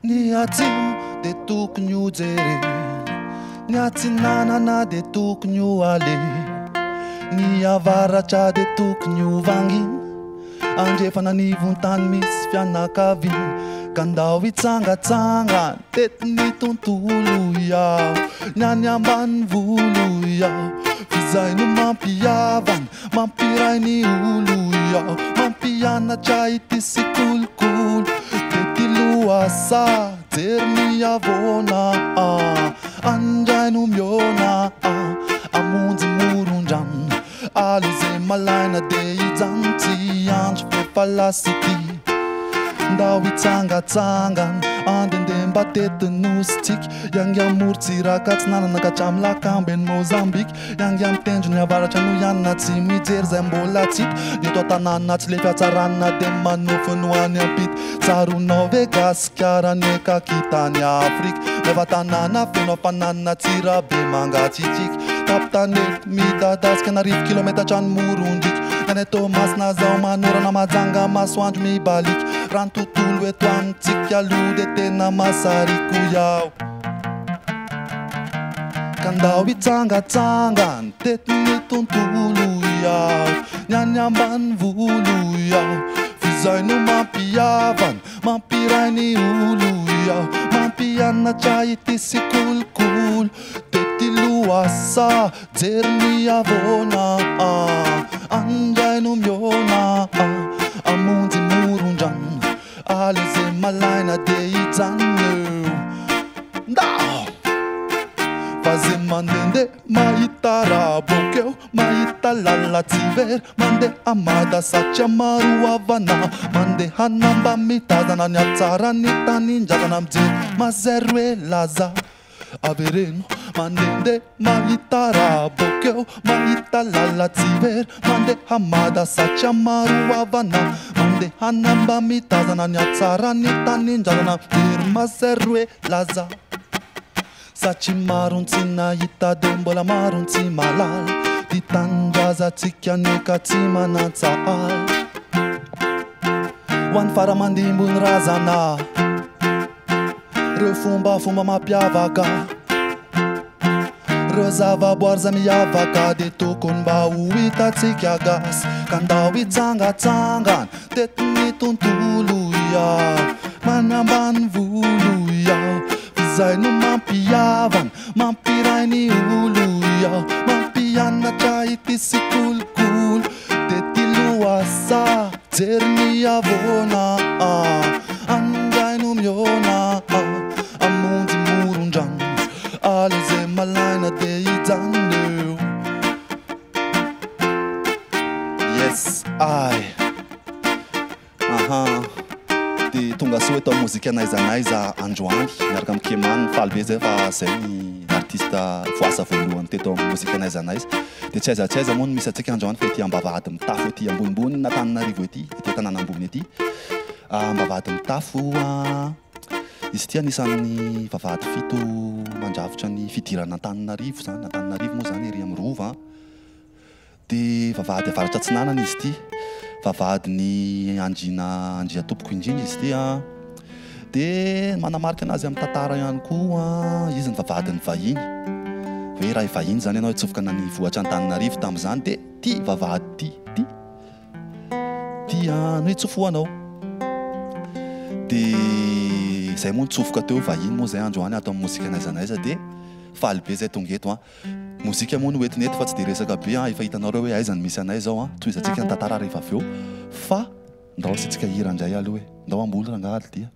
Ny atsimo de tokony ho jere, ny atsinanana de tokony ho ale, ny avaratra de tokony ho vanginy, andrefana ny vontany misy fianakaviany, ka ndao hitsangatsangana teto ny tontolo iaho, ny any ambany volo iaho, fizay no mampiavana mampiray ny olo iaho, mampianatra ity sy kolokolo tety loasa jery ny avona andray no miona amonjy moron-drano alizay malaina de hijanona tsy andro fefalasity, ndao hitsangatsangana andende mba tety nositsika, iangiamory tsiraka tsy nanana ka hatramy lakambeny Mozambique, iangiamtendro ny avaratra no ianina tsy mijery zay mbola tsika, ny eto tanàna tsy le fiatsaranana de manofiny ho any ampita, tsaronao ve Gasikara ny kakitany Afrika, nefa tanàna feno afanana tsirabe mangatsitsika, tapitanety midadasika na 10 kilometatra ny morondrika, nany eto masina zao manorana majanga masoandro mibalika, rano tontolo eto amitsika aloha de tena masariko iaho, ka ndao hitsangatsangana tety ny tontolo iaho, ny any ambany volo iaho, fizay no mampiavana mampiray ny olo iaho, mampianatra ity sy kolokolo tety loasa jery ny avona andray no miona amonjy moron-drano alizay malaina de hijanona ndao fa zay mandende mahita raha bokeo, mahita lala tsy very mandeha mada satria maro avana, mandeha namba mitazana ny atsara ny tanin-drazana mijery mazery hoe laza avereno, mandende mahita raha bokeo, mahita lala tsy very mandeha mada satria maro avana, mandeha namba mitazana ny atsara ny tanin-drazana mijery mazery hoe laza, satria maron tsy nahita de mbola maron tsy malala, ty tanin-drazantsika neka tsy manantsahala, ho an'ny faramandimbony razana reo fombafomba mampiavaka, reo zavaboary za miavaka de tokony mba ho hitatsika gasy, ka ndao hitsangatsangana tety ny tontolo iaho, manambany volo iaho, fizay no mampiavana mampiray ny olo iaho, mampianatra ity sy kolokolo tety loasa jery ny avona andray no miona amonjy moron-drano alizay malaina de hijanona, yes I de tonga soa eto mozika naizanaiza androany miaraka amikemany faly be zay fa zay ny artista voasa voalohany teto mozika naizanaiza, de tsy aiza moa no misy atsika androany fa ety ambavahady mitafo ety ambonimbony na Tananarivo ety tanàna ambony ety, ambavahady mitafo izy ty anisan'ny vavahady fito mandrafitra ny fidirana Tananarivo zany, Tananarivo moa zany ery amin'ny rova, de vavahady avaratra Atsinanana izy ty, vavahady ny Andria tompoko indrindra izy ty de manamarika anazy amin'ny tantara ihany koa izy ny vavahady ny vahiny, hoe raha vahiny zany ianao hitsofokana ny vohatra Antananarivo tam'izany de ty vavahady ty no hitsofohanao, de zay moa nitsofoka teo vahiny moa zay androany ato amin'ny mozika naizanaiza, de faly be zay tonga eto mozika moa no entinety fa tsy de resaka be efa hitanao reo hoe aiza ny misy anay zao toizantsika ny tantara rehefa avy eo, fa ndao asitsika hira indray aloha ndao amboly rangaly dia